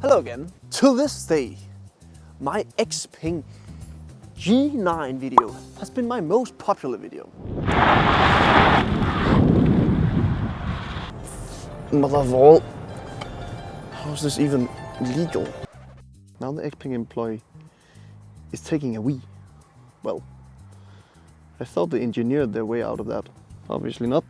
Hello again. To this day, my Xpeng G9 video has been my most popular video. Mother of all, how is this even legal? Now the Xpeng employee is taking a wee. Well, I thought they engineered their way out of that. Obviously not.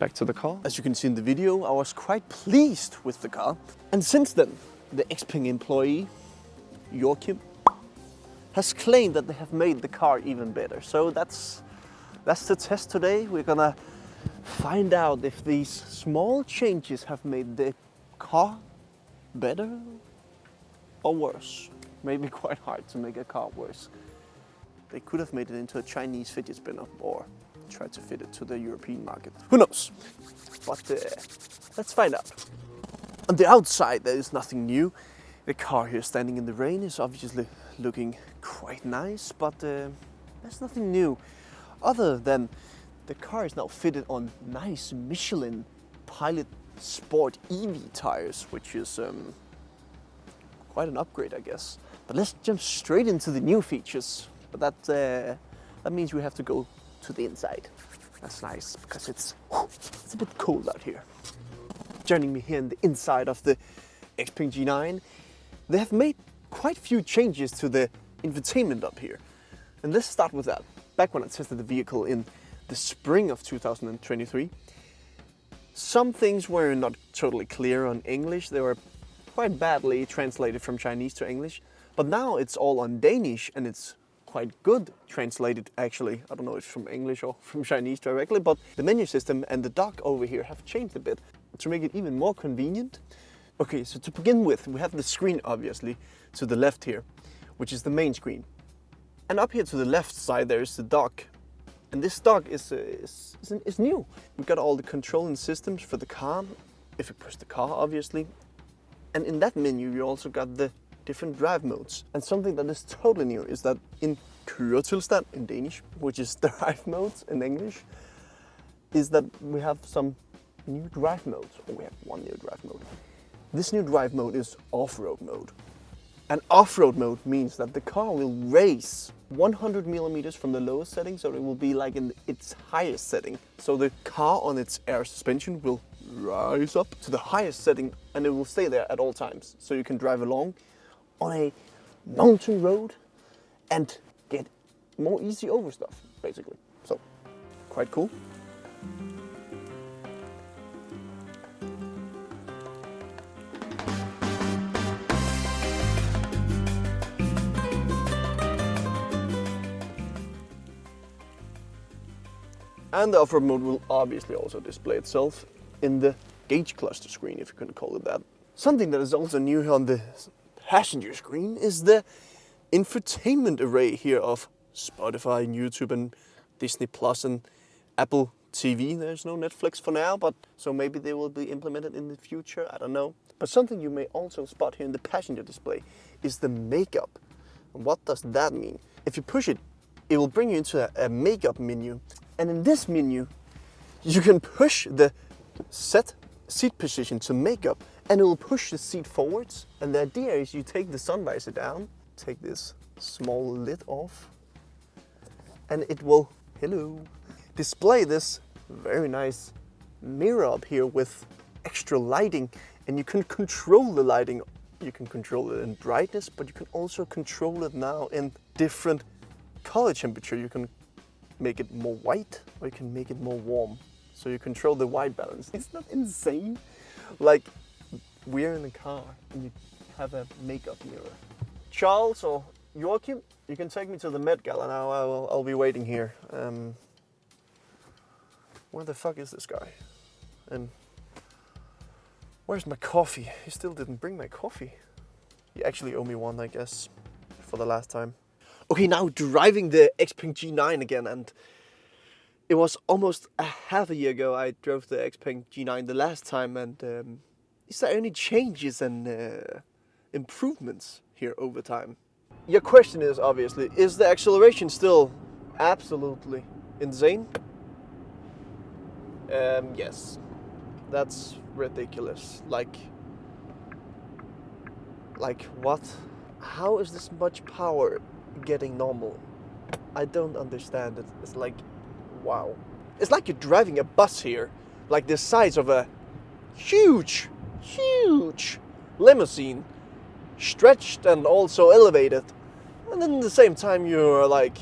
Back to the car. As you can see in the video, I was quite pleased with the car. And since then, the Xpeng employee, Joachim, has claimed that they have made the car even better. So that's the test today. We're gonna find out if these small changes have made the car better or worse. Maybe quite hard to make a car worse. They could have made it into a Chinese fidget spinner or tried to fit it to the European market. Who knows? But let's find out. On the outside, there is nothing new. The car here standing in the rain is obviously looking quite nice, but there's nothing new. Other than the car is now fitted on nice Michelin Pilot Sport EV tires, which is quite an upgrade, I guess. But let's jump straight into the new features. But that means we have to go to the inside. That's nice because it's a bit cold out here. Joining me here in the inside of the Xpeng G9, they have made quite a few changes to the infotainment up here. And let's start with that. Back when I tested the vehicle in the spring of 2023, some things were not totally clear on English. They were quite badly translated from Chinese to English. But now it's all on Danish and it's quite good translated actually. I don't know if it's from English or from Chinese directly, but the menu system and the dock over here have changed a bit to make it even more convenient. Okay, so to begin with, we have the screen obviously to the left here, which is the main screen. And up here to the left side there is the dock. And this dock is new. We've got all the controlling systems for the car, if you push the car obviously. And in that menu you also got the different drive modes. And something that is totally new is that in køretilstand in Danish, which is drive modes in English, is that we have some new drive modes, or we have one new drive mode. This new drive mode is off-road mode. And off-road mode means that the car will raise 100 millimeters from the lowest setting, so it will be like in its highest setting. So the car on its air suspension will rise up to the highest setting and it will stay there at all times. So you can drive along on a mountain road and get more easy over stuff, basically. So, quite cool. And the off-road mode will obviously also display itself in the gauge cluster screen, if you can call it that. Something that is also new here on the passenger screen is the infotainment array here of Spotify and YouTube and Disney Plus and Apple TV. There's no Netflix for now, but so maybe they will be implemented in the future, I don't know. But something you may also spot here in the passenger display is the makeup. And what does that mean? If you push it, it will bring you into a makeup menu. And in this menu, you can push the set seat position to makeup and it will push the seat forwards. And the idea is you take the sun visor down, take this small lid off, and it will, hello, display this very nice mirror up here with extra lighting. And you can control the lighting. You can control it in brightness, but you can also control it now in different color temperature. You can make it more white or you can make it more warm. So you control the white balance. It's not insane. Like we're in a car and you have a makeup mirror. Charles or Joachim, you can take me to the Met Gala now. I'll be waiting here. Where the fuck is this guy? And where's my coffee? He still didn't bring my coffee. You actually owe me one, I guess, for the last time. Okay, now driving the Xpeng G9 again, and it was almost a half a year ago I drove the Xpeng G9 the last time, and is there any changes and improvements here over time? Your question is obviously, is the acceleration still absolutely insane? Yes, that's ridiculous. Like, Like what? How is this much power getting normal? I don't understand it. It's like, wow. It's like you're driving a bus here, like the size of a huge limousine, stretched and also elevated. And then at the same time you're like,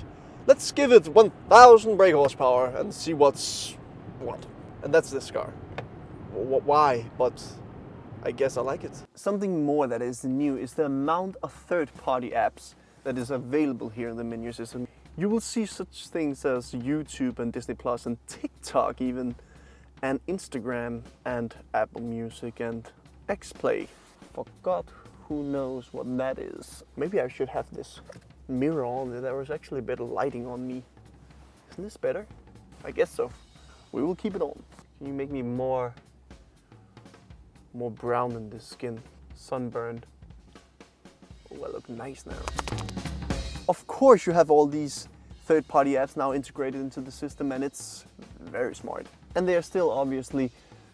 let's give it 1000 brake horsepower and see what's what. And that's this car. Why? But I guess I like it. Something more that is new is the amount of third-party apps that is available here in the menu system. You will see such things as YouTube and Disney Plus and TikTok even, and Instagram and Apple Music and Xplay. For God, who knows what that is. Maybe I should have this mirror on. There was actually a bit of lighting on me. Isn't this better? I guess so. We will keep it on. Can you make me more brown in the skin? Sunburned. Oh, I look nice now. Of course you have all these third-party apps now integrated into the system, and it's very smart. And they are still obviously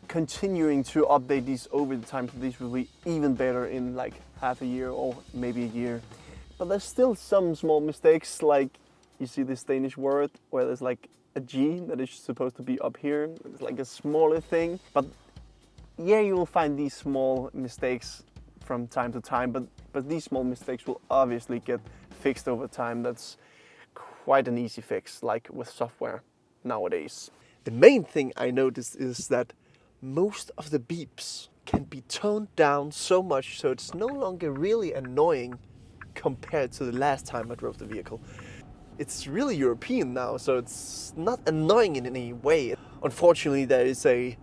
continuing to update these over the time, so these will be even better in like half a year or maybe a year. But there's still some small mistakes, like you see this Danish word where there's like a G that is supposed to be up here. It's like a smaller thing. But yeah, you will find these small mistakes from time to time, but these small mistakes will obviously get fixed over time. That's quite an easy fix, like with software nowadays. The main thing I noticed is that most of the beeps can be toned down so much so it's no longer really annoying compared to the last time I drove the vehicle. It's really European now, so it's not annoying in any way. Unfortunately, there is a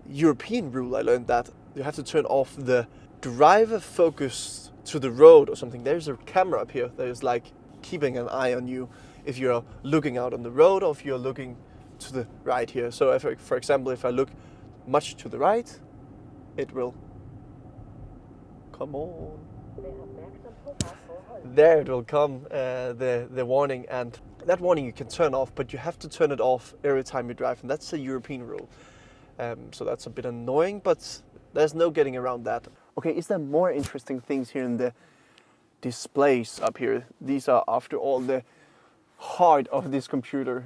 European rule I learned that you have to turn off the driver focus to the road or something. There's a camera up here that is like keeping an eye on you if you're looking out on the road or if you're looking to the right here. So if, for example, if I look much to the right, it will come on. There it will come, the warning, and that warning you can turn off, but you have to turn it off every time you drive, and that's a European rule. So that's a bit annoying, but there's no getting around that. Okay, is there more interesting things here in the displays up here? These are, after all, the heart of this computer,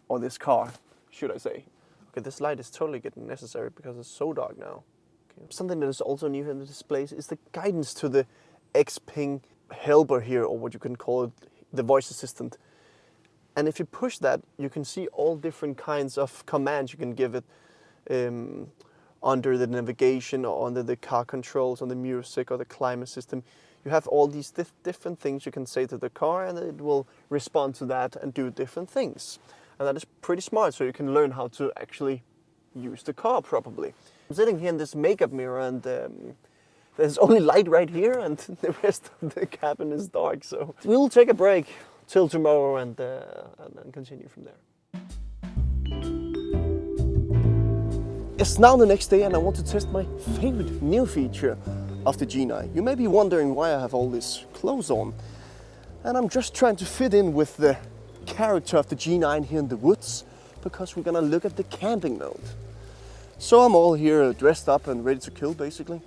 or this car, should I say. Okay, this light is totally getting necessary because it's so dark now. Okay. Something that is also new here in the displays is the guidance to the Xpeng helper here, or what you can call it, the voice assistant. And if you push that, you can see all different kinds of commands you can give it under the navigation or under the car controls, on the music or the climate system. You have all these different things you can say to the car, and it will respond to that and do different things. And that is pretty smart, so you can learn how to actually use the car properly. I'm sitting here in this makeup mirror, and there's only light right here, and the rest of the cabin is dark. So we'll take a break till tomorrow and then continue from there. It's now the next day and I want to test my favorite new feature of the G9. You may be wondering why I have all these clothes on. And I'm just trying to fit in with the character of the G9 here in the woods, because we're gonna look at the camping mode. So I'm all here dressed up and ready to kill basically.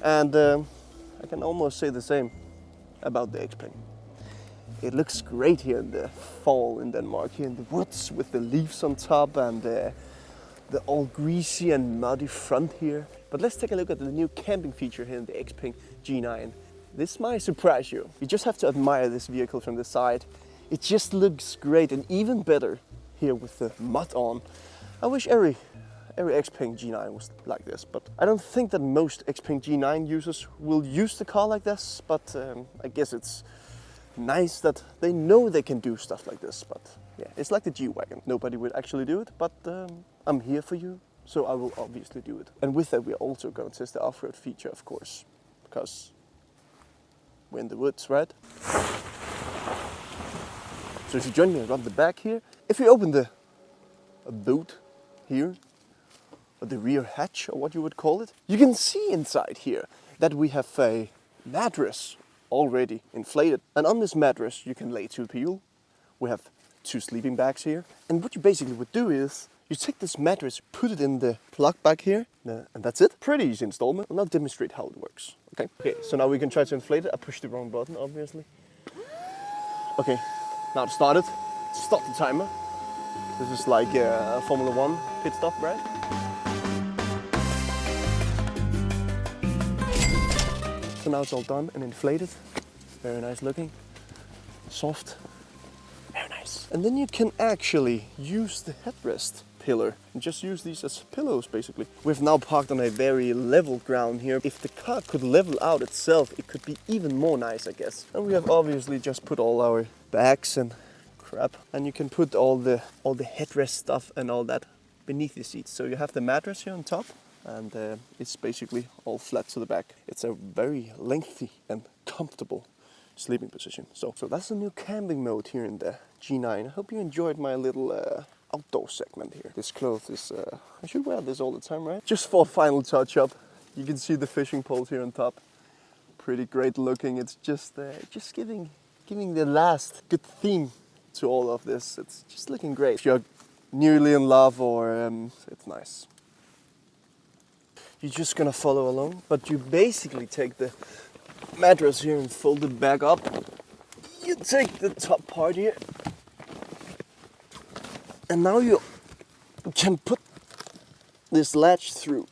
And I can almost say the same about the Xpeng. It looks great here in the fall in Denmark, here in the woods with the leaves on top and the all greasy and muddy front here. But let's take a look at the new camping feature here in the Xpeng G9. This might surprise you. You just have to admire this vehicle from the side. It just looks great, and even better here with the mud on. I wish every Xpeng G9 was like this, but I don't think that most Xpeng G9 users will use the car like this, but I guess it's nice that they know they can do stuff like this. But yeah, it's like the G-Wagon. Nobody would actually do it, but I'm here for you, so I will obviously do it. And with that, we're also going to test the off-road feature, of course, because we're in the woods, right? So if you join me around the back here, if you open the boot here, or the rear hatch, or what you would call it, you can see inside here that we have a mattress already inflated. And on this mattress, you can lay 2 people. We have 2 sleeping bags here. And what you basically would do is, you take this mattress, put it in the plug back here, and that's it. Pretty easy installment. I'll now demonstrate how it works. Okay, so now we can try to inflate it. I pushed the wrong button, obviously. Okay, now it started. Stop the timer. This is like a Formula 1 pit stop, right? So now it's all done and inflated. Very nice looking. Soft. Very nice. And then you can actually use the headrest pillar and just use these as pillows basically. We've now parked on a very level ground here. If the car could level out itself, it could be even more nice, I guess. And we have obviously just put all our bags and crap, and you can put all the headrest stuff and all that beneath the seats. So you have the mattress here on top, and it's basically all flat to the back. It's a very lengthy and comfortable sleeping position. So that's a new camping mode here in the G9. I hope you enjoyed my little outdoor segment here. This cloth is, I should wear this all the time, right? Just for a final touch up, you can see the fishing poles here on top. Pretty great looking. It's just giving the last good theme to all of this. It's just looking great. If you're newly in love or it's nice. You're just gonna follow along, but you basically take the mattress here and fold it back up. You take the top part here, and now you can put this latch through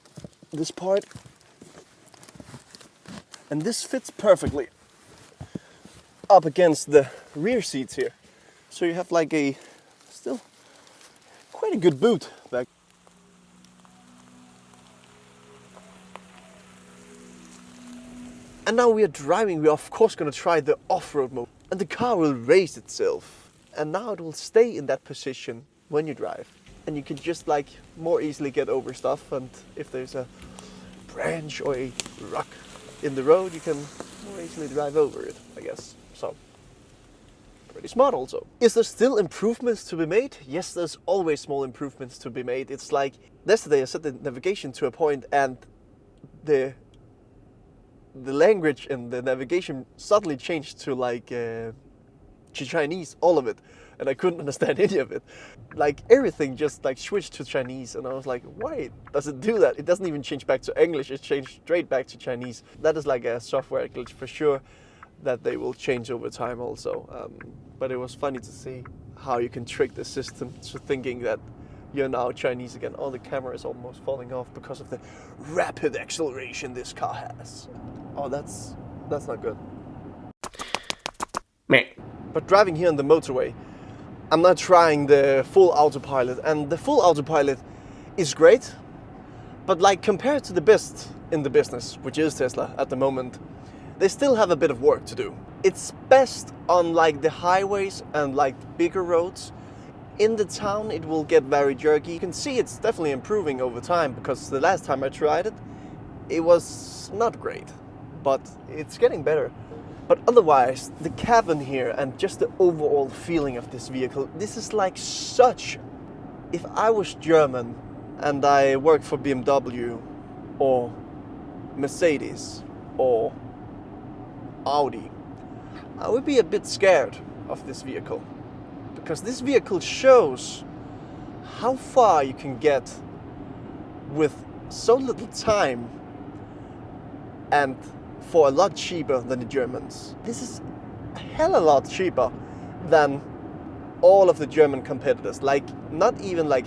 this part, and this fits perfectly up against the rear seats here. So you have like a still quite a good boot back. And now we are driving. We are of course going to try the off-road mode, and the car will raise itself, and now it will stay in that position when you drive, and you can just like more easily get over stuff. And if there's a branch or a rock in the road, you can more easily drive over it, I guess. So pretty smart also. Is there still improvements to be made? Yes, there's always small improvements to be made. It's like yesterday I set the navigation to a point, and the language and the navigation suddenly changed to like to Chinese, all of it, and I couldn't understand any of it. Like everything just like switched to Chinese, and I was like, why does it do that? It doesn't even change back to English, it changed straight back to Chinese. That is like a software glitch for sure that they will change over time also. But it was funny to see how you can trick the system to thinking that you're now Chinese again. Oh, the camera is almost falling off because of the rapid acceleration this car has. Oh, that's not good. Meh. But driving here on the motorway, I'm not trying the full autopilot, and the full autopilot is great, but like compared to the best in the business, which is Tesla at the moment, they still have a bit of work to do. It's best on like the highways and like bigger roads. In the town it will get very jerky. You can see it's definitely improving over time, because the last time I tried it, it was not great, but it's getting better. But otherwise, the cabin here and just the overall feeling of this vehicle, this is like such... If I was German and I worked for BMW or Mercedes or Audi, I would be a bit scared of this vehicle, because this vehicle shows how far you can get with so little time and for a lot cheaper than the Germans. This is a hell of a lot cheaper than all of the German competitors. Like not even like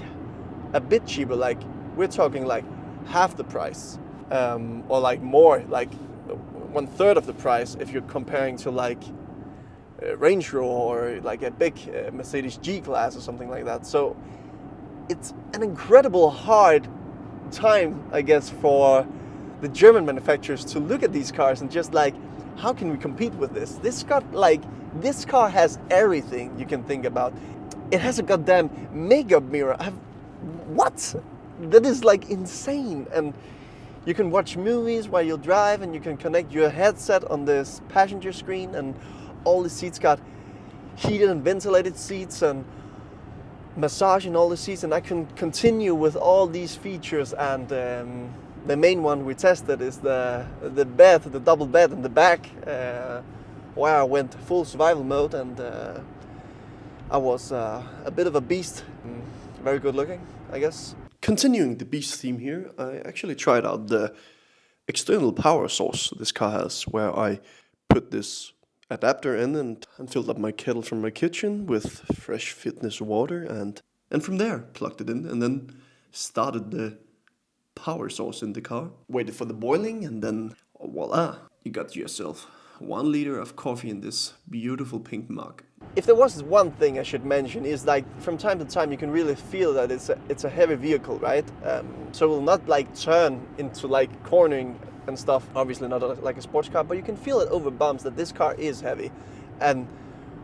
a bit cheaper, like we're talking like half the price, or like more, like 1/3 of the price if you're comparing to like Range Rover or like a big Mercedes G-Class or something like that. So it's an incredible hard time, I guess, for the German manufacturers to look at these cars and just like, how can we compete with this? This car has everything you can think about. It has a goddamn makeup mirror. What? That is like insane. And you can watch movies while you drive, and you can connect your headset on this passenger screen, and all the seats got heated and ventilated seats and massage in all the seats, and I can continue with all these features. And the main one we tested is the bed, the double bed in the back, where I went full survival mode, and I was a bit of a beast. Very good looking, I guess. Continuing the beast theme here, I actually tried out the external power source this car has, where I put this adapter in and filled up my kettle from my kitchen with fresh fitness water, and from there plugged it in and then started the power source in the car, waited for the boiling, and then voila, you got yourself 1 liter of coffee in this beautiful pink mug. If there was one thing I should mention, is like from time to time you can really feel that it's a heavy vehicle, right? So it will not like turn into like cornering and stuff, obviously not like a sports car, but you can feel it over bumps that this car is heavy. And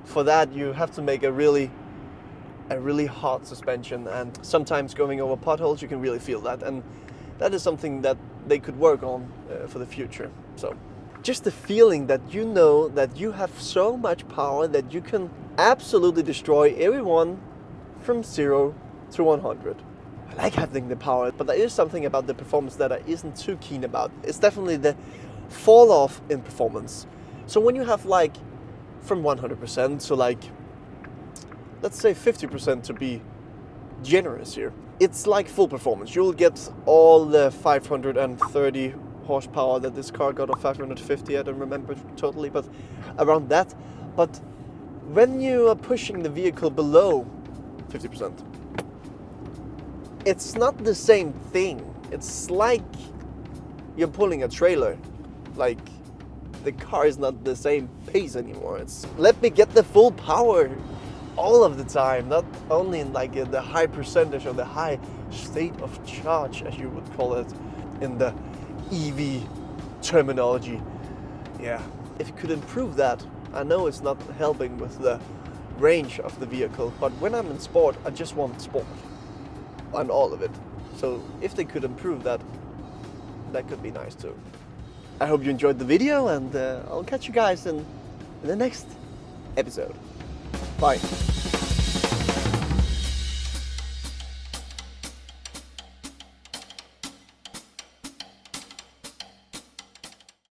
for that you have to make a really hard suspension, and sometimes going over potholes you can really feel that, and that is something that they could work on for the future. So just the feeling that you know that you have so much power that you can absolutely destroy everyone from 0 to 100. I like having the power, but there is something about the performance that I isn't too keen about. It's definitely the fall off in performance. So when you have like from 100% to like, let's say 50% to be generous here, it's like full performance. You'll get all the 530 horsepower that this car got, or 550, I don't remember totally, but around that. But when you are pushing the vehicle below 50%, it's not the same thing. It's like you're pulling a trailer. Like the car is not the same pace anymore. It's let me get the full power all of the time, not only in like the high percentage or the high state of charge, as you would call it in the EV terminology. Yeah, if you could improve that, I know it's not helping with the range of the vehicle, but when I'm in sport, I just want sport and all of it. So if they could improve that, that could be nice too. I hope you enjoyed the video, and I'll catch you guys in the next episode. Bye.